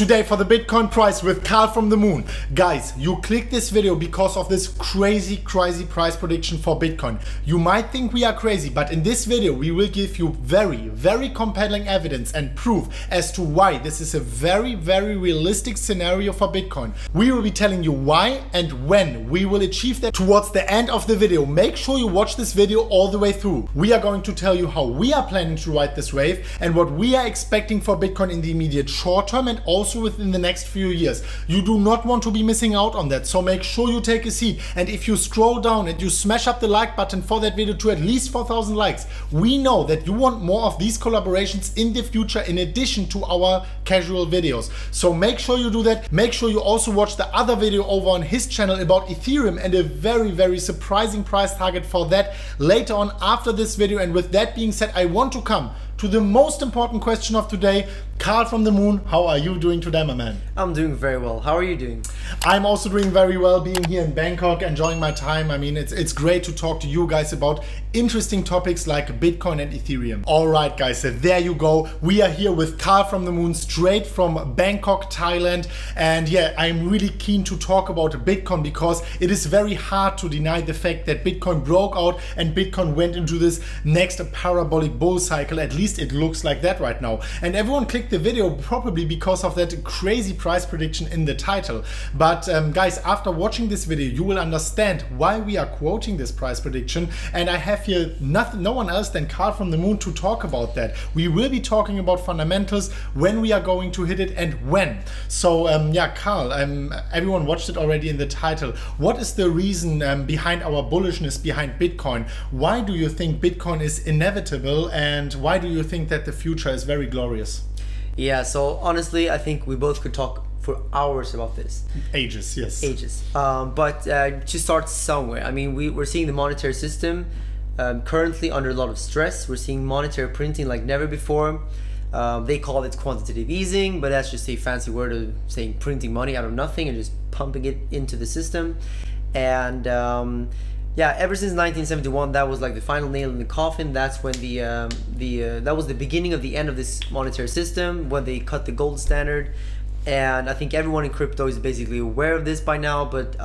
Today for the Bitcoin price with Carl from the Moon. Guys, you clicked this video because of this crazy price prediction for Bitcoin. You might think we are crazy, but in this video we will give you very compelling evidence and proof as to why this is a very realistic scenario for Bitcoin. We will be telling you why and when we will achieve that towards the end of the video. Make sure you watch this video all the way through. We are going to tell you how we are planning to ride this wave and what we are expecting for Bitcoin in the immediate short term and also within the next few years. You do not want to be missing out on that, so make sure you take a seat, and if you scroll down and you smash up the like button for that video to at least 4,000 likes, we know that you want more of these collaborations in the future in addition to our casual videos. So make sure you do that. Make sure you also watch the other video over on his channel about Ethereum and a very surprising price target for that later on after this video. And with that being said, I want to come to the most important question of today. Carl from the Moon, how are you doing today, my man? I'm doing very well. How are you doing? I'm also doing very well, being here in Bangkok, enjoying my time. I mean, it's great to talk to you guys about interesting topics like Bitcoin and Ethereum. All right, guys, so there you go. We are here with Carl from the Moon, straight from Bangkok, Thailand. And yeah, I'm really keen to talk about Bitcoin because it is very hard to deny the fact that Bitcoin broke out and Bitcoin went into this next parabolic bull cycle. At least it looks like that right now. And everyone clicked the video probably because of that crazy price prediction in the title. But guys, after watching this video, you will understand why we are quoting this price prediction. And I have here no one else than Carl from the Moon to talk about that. We will be talking about fundamentals, when we are going to hit it and when. So yeah, Carl, everyone watched it already in the title. What is the reason behind our bullishness behind Bitcoin? Why do you think Bitcoin is inevitable, and why do you think that the future is very glorious? Yeah, so honestly, I think we both could talk for hours about this. Ages, yes. Ages. But to start somewhere, I mean, we're seeing the monetary system currently under a lot of stress. We're seeing monetary printing like never before. They call it quantitative easing, but that's just a fancy word of saying printing money out of nothing and just pumping it into the system. And yeah, ever since 1971, that was like the final nail in the coffin. That's when that was the beginning of the end of this monetary system, when they cut the gold standard. And I think everyone in crypto is basically aware of this by now, but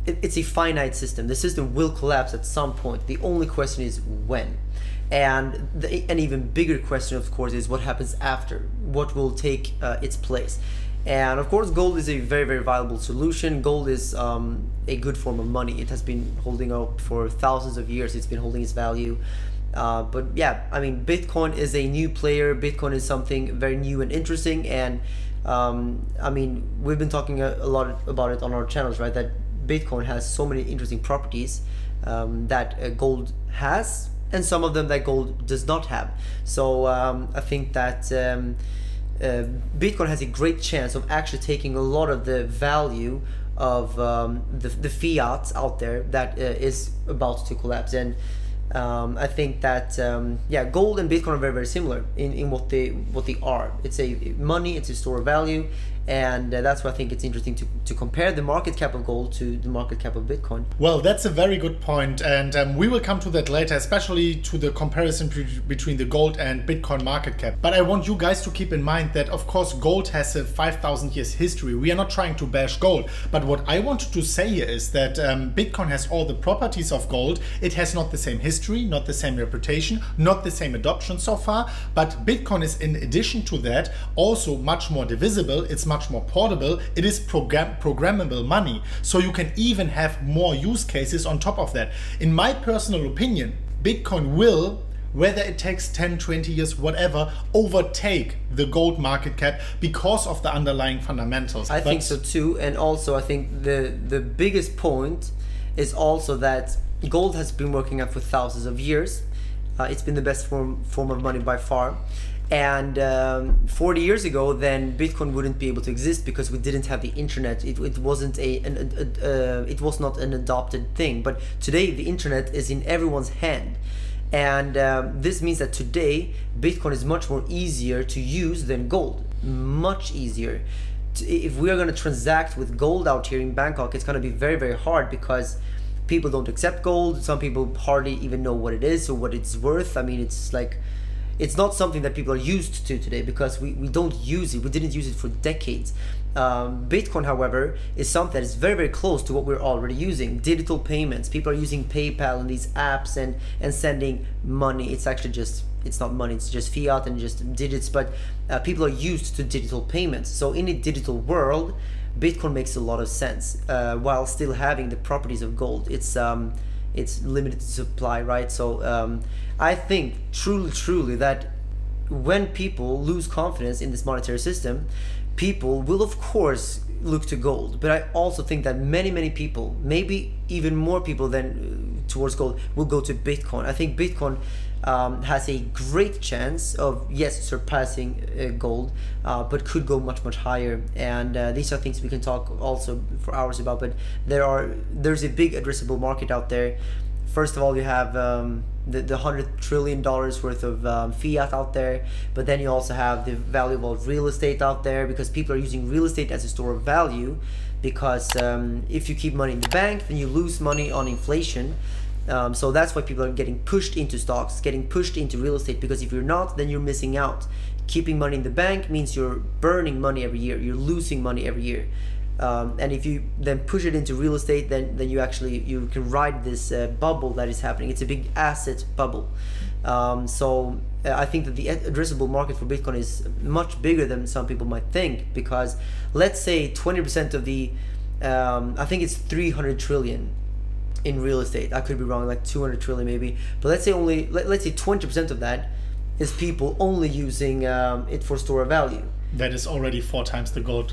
it's a finite system. The system will collapse at some point. The only question is when. And an even bigger question, of course, is what happens after. What will take its place? And of course, gold is a very viable solution. Gold is a good form of money. It has been holding up for thousands of years. It's been holding its value. But yeah, I mean, Bitcoin is a new player. Bitcoin is something very new and interesting. And I mean, we've been talking a lot about it on our channels, right? That Bitcoin has so many interesting properties that gold has, and some of them that gold does not have. So I think that Bitcoin has a great chance of actually taking a lot of the value of the fiat out there that is about to collapse. And I think that yeah, gold and Bitcoin are very similar in what they are. It's a money, it's a store of value, and that's why I think it's interesting to compare the market cap of gold to the market cap of Bitcoin. Well, that's a very good point, and we will come to that later, especially to the comparison between the gold and Bitcoin market cap. But I want you guys to keep in mind that, of course, gold has a 5,000 years history. We are not trying to bash gold, but what I wanted to say here is that Bitcoin has all the properties of gold. It has not the same history, not the same reputation, not the same adoption so far, but Bitcoin is, in addition to that, also much more divisible. It's much more portable. It is programmable money, so you can even have more use cases on top of that. In my personal opinion, Bitcoin will, whether it takes 10, 20 years, whatever, overtake the gold market cap because of the underlying fundamentals. I think so too. And also I think the biggest point is also that gold has been working out for thousands of years. It's been the best form of money by far. And 40 years ago, then Bitcoin wouldn't be able to exist because we didn't have the internet. It wasn't it was not an adopted thing. But today the internet is in everyone's hand, and this means that today Bitcoin is much more easier to use than gold. Much easier. If we are going to transact with gold out here in Bangkok, it's going to be very hard because people don't accept gold. Some people hardly even know what it is or what it's worth. I mean, it's like it's not something that people are used to today, because we don't use it. We didn't use it for decades. Bitcoin, however, is something that is very, very close to what we're already using. Digital payments. People are using PayPal and these apps and sending money. It's actually just, it's not money, it's just fiat and just digits, but people are used to digital payments. So in a digital world, Bitcoin makes a lot of sense, while still having the properties of gold. It's limited supply, right? So I think truly that when people lose confidence in this monetary system, people will of course look to gold. But I also think that many people, maybe even more people than towards gold, will go to Bitcoin. I think Bitcoin has a great chance of, yes, surpassing gold, but could go much higher. And these are things we can talk also for hours about, but there's a big addressable market out there. First of all, you have the $100 trillion worth of fiat out there, but then you also have the value of real estate out there, because people are using real estate as a store of value, because if you keep money in the bank, then you lose money on inflation. So that's why people are getting pushed into stocks, getting pushed into real estate, because if you're not, then you're missing out. Keeping money in the bank means you're burning money every year, you're losing money every year. And if you then push it into real estate, then you can ride this bubble that is happening. It's a big asset bubble. So I think that the addressable market for Bitcoin is much bigger than some people might think, because let's say 20% of the, I think it's 300 trillion in real estate. I could be wrong, like 200 trillion maybe. But let's say let's say 20% of that is people only using it for store of value. That is already 4 times the gold.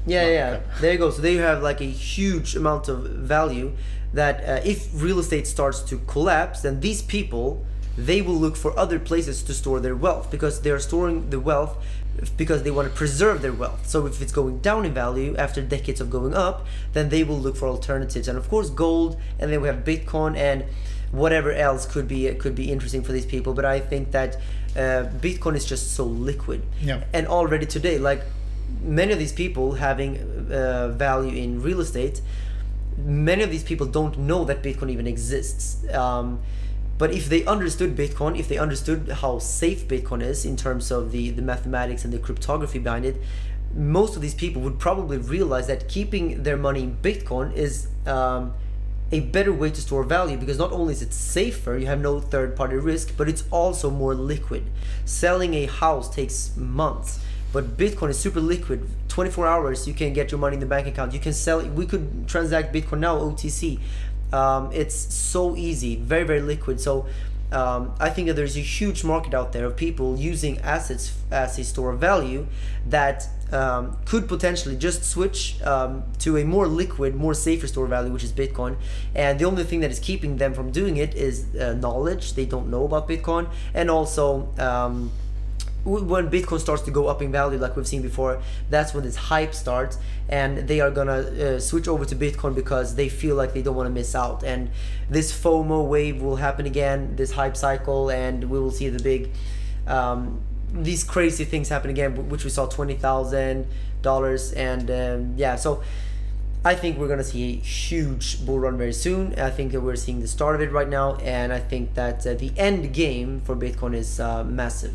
Yeah. There you go. So there you have like a huge amount of value that if real estate starts to collapse, then these people, they will look for other places to store their wealth, because they are storing the wealth because they want to preserve their wealth. So if it's going down in value after decades of going up, then they will look for alternatives. And of course gold, and then we have Bitcoin and whatever else could be interesting for these people. But I think that Bitcoin is just so liquid. Yeah. And already today, like many of these people having value in real estate, many of these people don't know that Bitcoin even exists. But if they understood Bitcoin, if they understood how safe Bitcoin is in terms of the mathematics and the cryptography behind it, most of these people would probably realize that keeping their money in Bitcoin is a better way to store value, because not only is it safer, you have no third-party risk, but it's also more liquid. Selling a house takes months, but Bitcoin is super liquid. 24 hours you can get your money in the bank account. You can sell it. We could transact Bitcoin now, OTC. It's so easy, very liquid. So I think that there's a huge market out there of people using assets as a store of value that could potentially just switch to a more liquid, more safer store of value, which is Bitcoin. And the only thing that is keeping them from doing it is knowledge. They don't know about Bitcoin. And also when Bitcoin starts to go up in value, like we've seen before, that's when this hype starts, and they are gonna switch over to Bitcoin because they feel like they don't want to miss out. And this FOMO wave will happen again, this hype cycle, and we will see the big these crazy things happen again, which we saw $20,000. And yeah, so I think we're gonna see a huge bull run very soon. I think that we're seeing the start of it right now, and I think that the end game for Bitcoin is massive.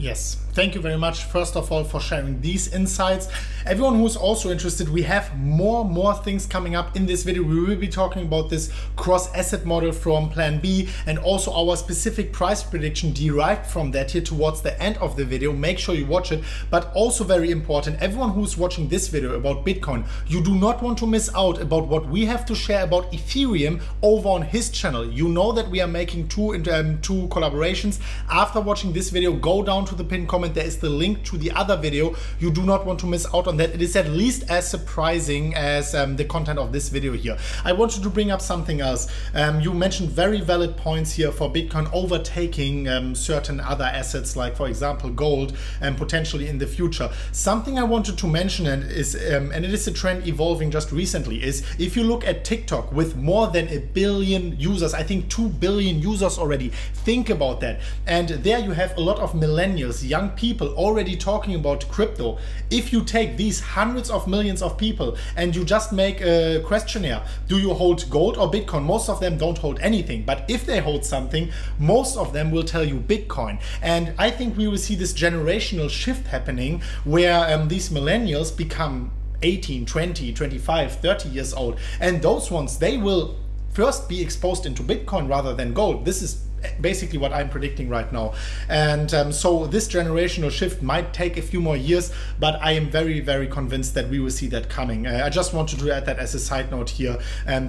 Yes, thank you very much, first of all, for sharing these insights. Everyone who's also interested, we have more things coming up in this video. We will be talking about this cross-asset model from Plan B, and also our specific price prediction derived from that here towards the end of the video. Make sure you watch it. But also very important, everyone who's watching this video about Bitcoin, you do not want to miss out about what we have to share about Ethereum over on his channel. You know that we are making two collaborations. After watching this video, go down to the pinned comment. There is the link to the other video. You do not want to miss out on that. It is at least as surprising as the content of this video here. I wanted to bring up something else. You mentioned very valid points here for Bitcoin overtaking certain other assets, like for example gold, and potentially in the future. Something I wanted to mention, and it is a trend evolving just recently, is if you look at TikTok with more than 1 billion users, I think 2 billion users already. Think about that. And there you have a lot of millennials, young young people already talking about crypto. If you take these hundreds of millions of people and you just make a questionnaire, do you hold gold or Bitcoin? Most of them don't hold anything, but if they hold something, most of them will tell you Bitcoin. And I think we will see this generational shift happening where these millennials become 18, 20, 25, 30 years old, and those ones, they will first be exposed into Bitcoin rather than gold. This is basically what I'm predicting right now. And so this generational shift might take a few more years, but I am very, very convinced that we will see that coming. I just wanted to add that as a side note here.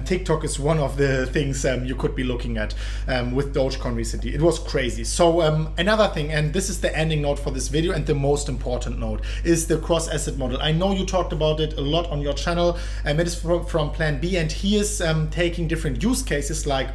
TikTok is one of the things you could be looking at with Dogecoin recently. It was crazy. So another thing, and this is the ending note for this video and the most important note, is the cross-asset model. I know you talked about it a lot on your channel. It is from Plan B, and he is taking different use cases like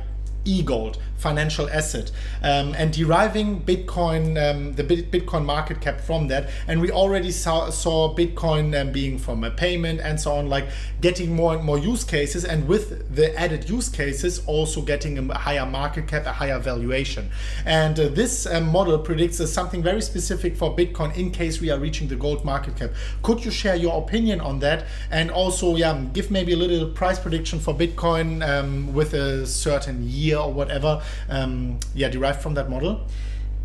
e-gold, financial asset, and deriving Bitcoin, the Bitcoin market cap from that. And we already saw Bitcoin being from a payment and so on, like getting more and more use cases, and with the added use cases also getting a higher market cap, a higher valuation. And this model predicts something very specific for Bitcoin in case we are reaching the gold market cap. Could you share your opinion on that? And also, yeah, give maybe a little price prediction for Bitcoin with a certain year or whatever, yeah, derived from that model?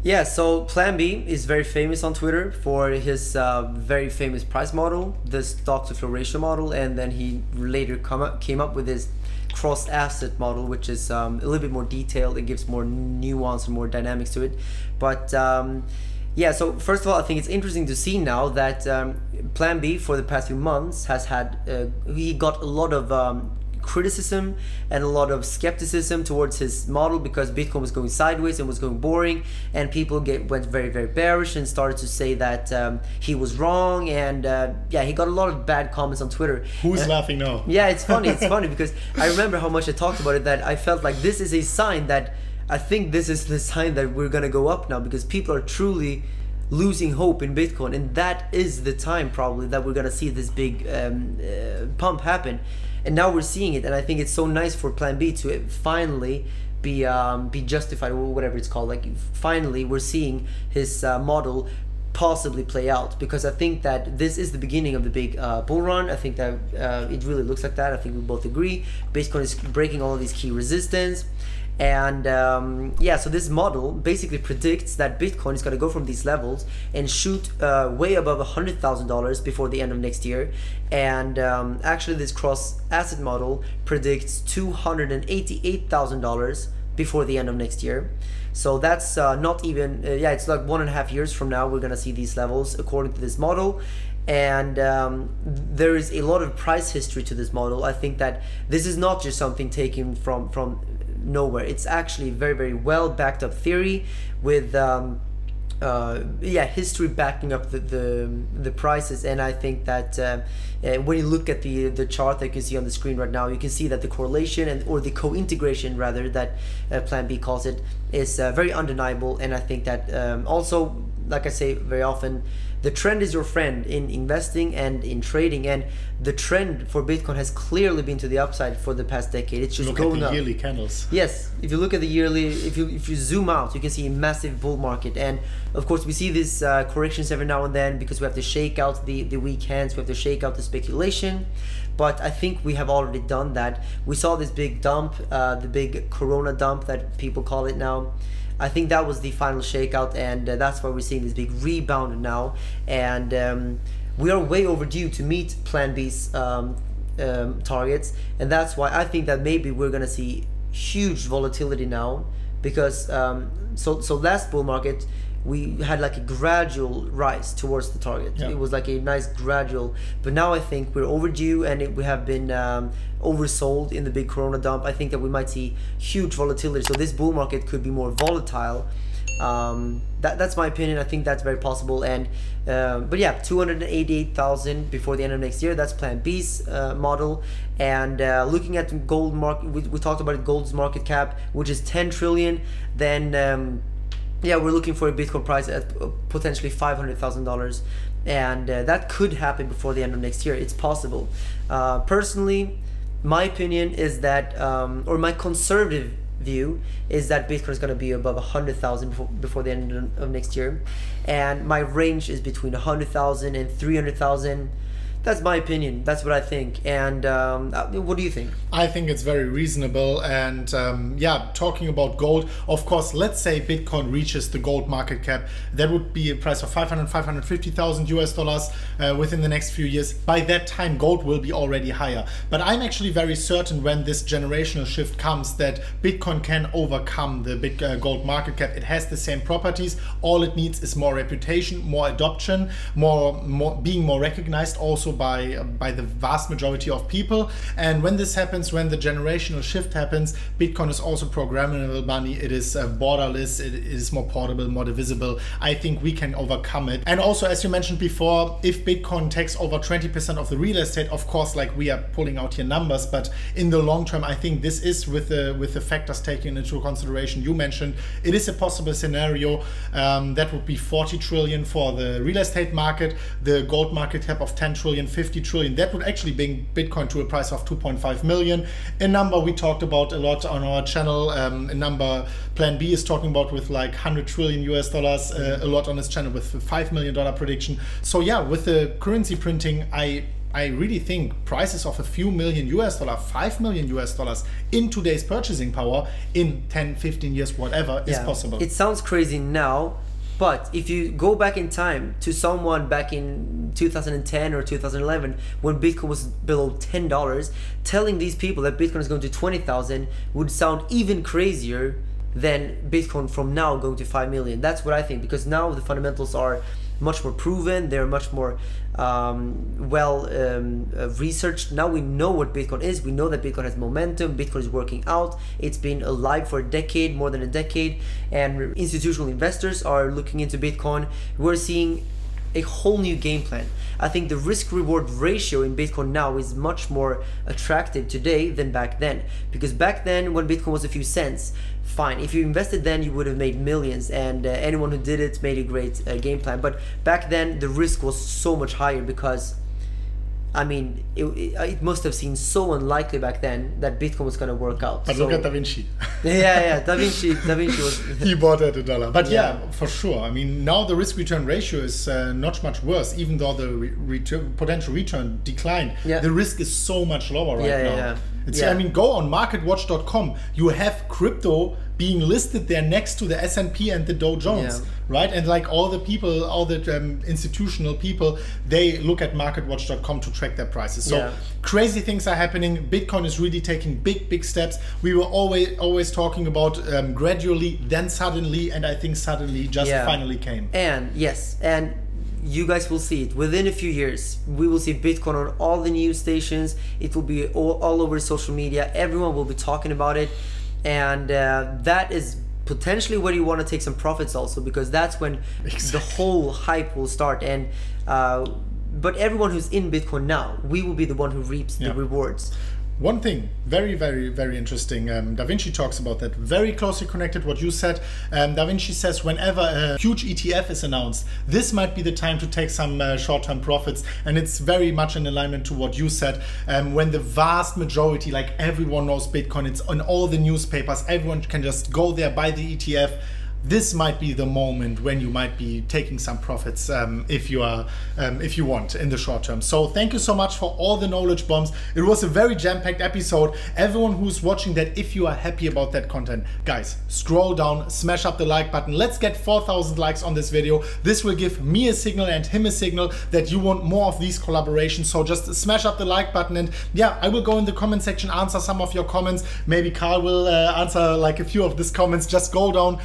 Yeah, so Plan B is very famous on Twitter for his very famous price model, the stock to flow ratio model, and then he later came up with his cross asset model, which is a little bit more detailed. It gives more nuance and more dynamics to it. But yeah, so first of all, I think it's interesting to see now that Plan B for the past few months has had, he got a lot of criticism and a lot of skepticism towards his model because Bitcoin was going sideways and was going boring, and people went very, very bearish and started to say that he was wrong, and yeah, he got a lot of bad comments on Twitter. Who's laughing now? Yeah, it's funny. It's funny because I remember how much I talked about it, that I felt like this is a sign that I think this is the sign that we're gonna go up now, because people are truly losing hope in Bitcoin, and that is the time probably that we're gonna see this big pump happen. And now we're seeing it, and I think it's so nice for Plan B to finally be justified, or whatever it's called. Like finally, we're seeing his model possibly play out, because I think that this is the beginning of the big bull run. I think that it really looks like that. I think we both agree. Bitcoin is breaking all of these key resistance. And yeah, so this model basically predicts that Bitcoin is going to go from these levels and shoot way above $100,000 before the end of next year. And actually this cross asset model predicts $288,000 before the end of next year. So that's not even, yeah, it's like 1.5 years from now we're going to see these levels according to this model. And there is a lot of price history to this model. I think that this is not just something taken from nowhere. It's actually very, very well backed up theory with yeah, history backing up the prices. And I think that when you look at the chart that you can see on the screen right now, you can see that the correlation or the co-integration rather that Plan B calls it is very undeniable. And I think that also, like I say very often, the trend is your friend in investing and in trading, and the trend for Bitcoin has clearly been to the upside for the past decade. It's just going up. Look at the yearly candles. Yes, if you look at the yearly, if you zoom out, you can see a massive bull market. And of course, we see these corrections every now and then because we have to shake out the weak hands, we have to shake out the speculation. But I think we have already done that. We saw this big dump, the big Corona dump that people call it now. I think that was the final shakeout, and that's why we're seeing this big rebound now. And we are way overdue to meet Plan B's targets, and that's why I think that maybe we're gonna see huge volatility now, because so last bull market we had like a gradual rise towards the target. Yeah. It was like a nice gradual, but now I think we're overdue, and we have been oversold in the big Corona dump. I think that we might see huge volatility, so this bull market could be more volatile. That's my opinion. I think that's very possible. And but yeah, 288,000 before the end of next year. That's Plan B's model. And looking at gold market, we talked about gold's market cap, which is 10 trillion. Then yeah, we're looking for a Bitcoin price at potentially $500,000, and that could happen before the end of next year. It's possible. Personally, my opinion is that, or my conservative view is that Bitcoin is going to be above 100,000 before the end of next year, and my range is between 100,000 and 300,000. That's my opinion. That's what I think. And what do you think? I think it's very reasonable. And yeah, talking about gold, of course, let's say Bitcoin reaches the gold market cap. That would be a price of 550,000 US dollars within the next few years. By that time, gold will be already higher. But I'm actually very certain when this generational shift comes that Bitcoin can overcome the gold market cap. It has the same properties. All it needs is more reputation, more adoption, being more recognized also by the vast majority of people. And when this happens, when the generational shift happens, Bitcoin is also programmable money. It is borderless. It is more portable, more divisible. I think we can overcome it. And also, as you mentioned before, if Bitcoin takes over 20% of the real estate, of course, like we are pulling out here numbers, but in the long term, I think this is with the factors taken into consideration you mentioned, it is a possible scenario. That would be 40 trillion for the real estate market, the gold market cap of 10 trillion, 50 trillion. That would actually bring Bitcoin to a price of 2.5 million. A number we talked about a lot on our channel. A number Plan B is talking about with like 100 trillion US dollars, a lot on his channel with a $5 million prediction. So yeah, with the currency printing, I really think prices of a few million US dollar, 5 million US dollars in today's purchasing power in 10, 15 years, whatever, is possible. It sounds crazy now, but if you go back in time to someone back in 2010 or 2011 when Bitcoin was below $10, telling these people that Bitcoin is going to 20,000 would sound even crazier than Bitcoin from now going to 5 million. That's what I think, because now the fundamentals are much more proven. They're much more researched. Now we know what Bitcoin is. We know that Bitcoin has momentum. Bitcoin is working out. It's been alive for a decade, more than a decade, and institutional investors are looking into Bitcoin. We're seeing a whole new game plan. I think the risk-reward ratio in Bitcoin now is much more attractive today than back then, because back then when Bitcoin was a few cents, fine, if you invested then you would have made millions, and anyone who did it made a great game plan. But back then the risk was so much higher, because I mean, it must have seemed so unlikely back then that Bitcoin was going to work out. But look at Da Vinci. Yeah, Da Vinci was... He bought at $1. But yeah, for sure. I mean, now the risk-return ratio is not much worse, even though the potential return declined. The risk is so much lower right now. I mean, go on marketwatch.com. You have crypto being listed there next to the S&P and the Dow Jones, right? And like all the people, all the institutional people, they look at marketwatch.com to track their prices. So crazy things are happening. Bitcoin is really taking big steps. We were always talking about gradually, then suddenly, and I think suddenly just finally came. And yes, and you guys will see it within a few years. We will see Bitcoin on all the news stations. It will be all over social media. Everyone will be talking about it, and that is potentially where you want to take some profits also, because that's when the whole hype will start. And but everyone who's in Bitcoin now, we will be the one who reaps the rewards. One thing, very interesting, Da Vinci talks about that, very closely connected what you said. Da Vinci says whenever a huge ETF is announced, this might be the time to take some short-term profits, and it's very much in alignment to what you said. When the vast majority, like everyone knows Bitcoin, it's on all the newspapers, everyone can just go there, buy the ETF. This might be the moment when you might be taking some profits if you want in the short term. So thank you so much for all the knowledge bombs. It was a very jam-packed episode. Everyone who's watching that, if you are happy about that content, guys, scroll down, smash up the like button. Let's get 4,000 likes on this video. This will give me a signal and him a signal that you want more of these collaborations. So just smash up the like button, and yeah, I will go in the comment section, answer some of your comments. Maybe Carl will answer like a few of these comments. Just go down.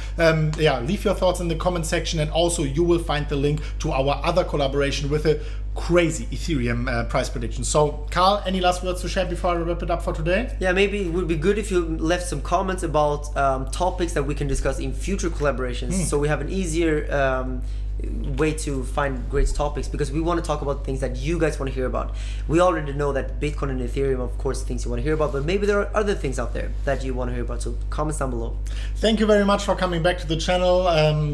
Leave your thoughts in the comment section, and also you will find the link to our other collaboration with a crazy Ethereum price prediction. So Carl, any last words to share before I wrap it up for today? Yeah, maybe it would be good if you left some comments about topics that we can discuss in future collaborations, so we have an easier way to find great topics, because we want to talk about things that you guys want to hear about. We already know that Bitcoin and Ethereum, of course, things you want to hear about, but maybe there are other things out there that you want to hear about. So comments down below. Thank you very much for coming back to the channel.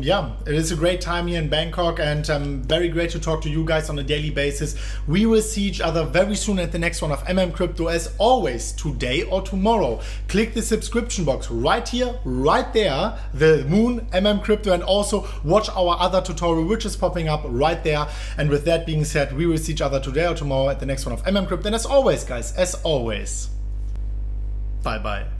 Yeah, it is a great time here in Bangkok, and very great to talk to you guys on a daily basis. We will see each other very soon at the next one of MMCrypto. As always, today or tomorrow, click the subscription box right here, right there, the Moon MMCrypto, and also watch our other tutorial which is popping up right there. And with that being said, we will see each other today or tomorrow at the next one of MMCrypto. And as always, guys, as always, bye bye.